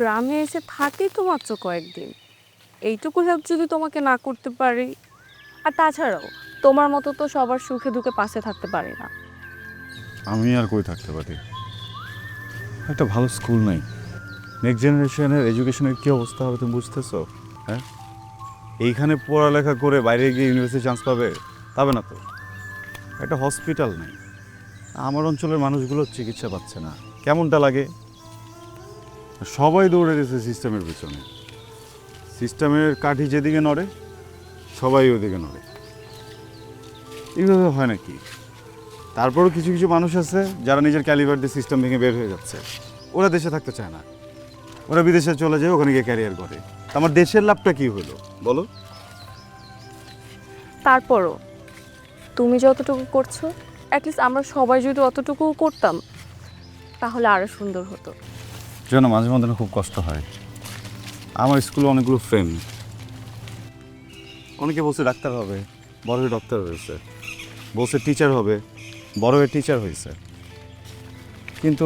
গ্রামে এসে থাকি তো মাত্র কয়েকদিন, এইটুকু হেল্প যদি তোমাকে না করতে পারি। আর তাছাড়াও তোমার মতো তো সবার সুখে দুঃখে পাশে থাকতে পারি না। আমি আর কই থাকতে পারি? একটা ভালো স্কুল নাই। নেক্সট জেনারেশনের এডুকেশনের কী অবস্থা হবে তুমি বুঝতেছো? হ্যাঁ, এইখানে পড়ালেখা করে বাইরে গিয়ে ইউনিভার্সিটি চান্স পাবে? পাবে না তো। একটা হসপিটাল নেই, আমার অঞ্চলের মানুষগুলো চিকিৎসা পাচ্ছে না। কেমনটা লাগে? সবাই দৌড়ে গেছে সিস্টেমের পিছনে। সিস্টেমের কাঠি যেদিকে নড়ে সবাই ওদিকে নড়ে। এইভাবে হয় নাকি? তারপরও কিছু কিছু মানুষ আছে যারা নিজের ক্যালিবার দিয়ে সিস্টেম ভেঙে বের হয়ে যাচ্ছে। ওরা দেশে থাকতে চায় না, ওরা বিদেশে চলে যায়, ওখানে গিয়ে ক্যারিয়ার করে। আমার দেশের লাভটা কি হলো বলো? তারপরও তুমি যতটুকু করছো, অ্যাটলিস্ট আমরা সবাই যদি অতটুকু করতাম তাহলে আরো সুন্দর হতো। যেন মাঝে মধ্যে না খুব কষ্ট হয়। আমার স্কুলে অনেকগুলো ফ্রেন্ড, অনেকে বলছে ডাক্তার হবে, বড় হয়ে ডক্টর হয়েছে, বলছে টিচার হবে, বড় হয়ে টিচার হয়েছে। কিন্তু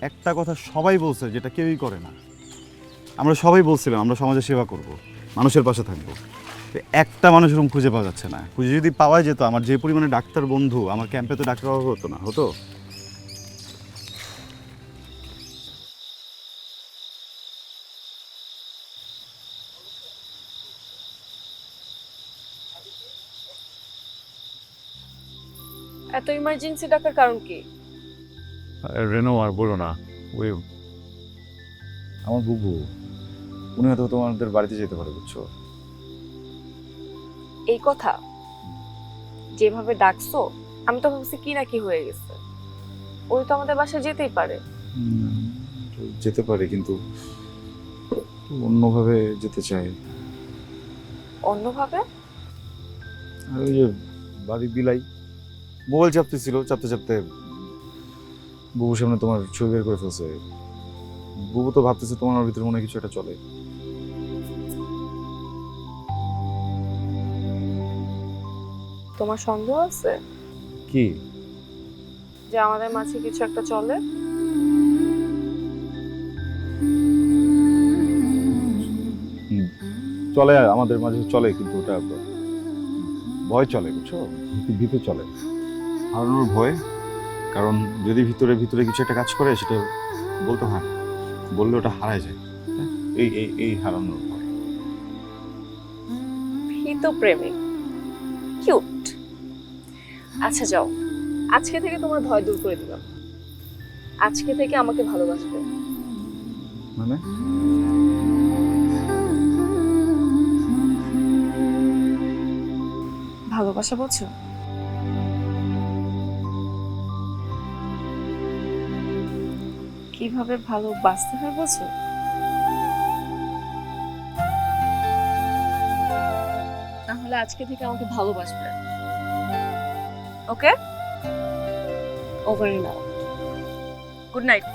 একটা কথা সবাই বলছে যেটা কেউই করে না। আমরা সবাই বলছিলাম আমরা সমাজের সেবা করব, মানুষের পাশে থাকবো। একটা মানুষ এরকম খুঁজে পাওয়া যাচ্ছে না। খুঁজে যদি পাওয়া যেত, আমার যে পরিমাণে ডাক্তার বন্ধু, আমার ক্যাম্পে তো ডাক্তার অভাব হতো না, হতো? এত ইমার্জেন্সি ডাকার কারণ কি? রেনো আর বলো না, ওই আমার বুবু, উনি হয়তো তোমাদের বাড়িতে যেতে পারে, বুঝছো? এই কথা যেভাবে ডাকছো, আমি তো ভাবছি কি না কি হয়ে গেছে। ওই তো আমাদের বাসায় যেতেই পারে। যেতে পারে, কিন্তু অন্যভাবে যেতে চাই। অন্যভাবে? আর ওই যে বাড়ি বিলাই মোবাইল চাপতেছিল, চাপতে চাপতে বুবুর সামনে তোমার ছবি বের করে ফেলছে। বুবু তো ভাবতেছে তোমার ভিতরে মনে হয় কিছু একটা চলে। তোমার সন্দেহ আছে কি? যে আমাদের মাঝে কিছু একটা চলে? হুম, চলে, আমাদের মাঝে চলে, কিন্তু ওটা ভয় চলে, বুঝছো? ভীতি চলে, হারানোর ভয়। কারণ যদি ভিতরে ভিতরে কিছু একটা কাজ করে, সেটা বলতে হয় না, বললে ওটা হারায় যায়। হ্যাঁ? এই এই এই হারানোর ভয়। ভীত প্রেমিক, কিউট। আচ্ছা যাও, আজকে থেকে তোমার ভয় দূর করে দিলাম। আজকে থেকে আমাকে ভালোবাসবে। মানে? ভালোবাসা বলছো? কিভাবে ভালোবাসতে হয় বলছো? তাহলে আজকে থেকে আমাকে ভালোবাসবে। ওকে, ওভার নাও। Good night.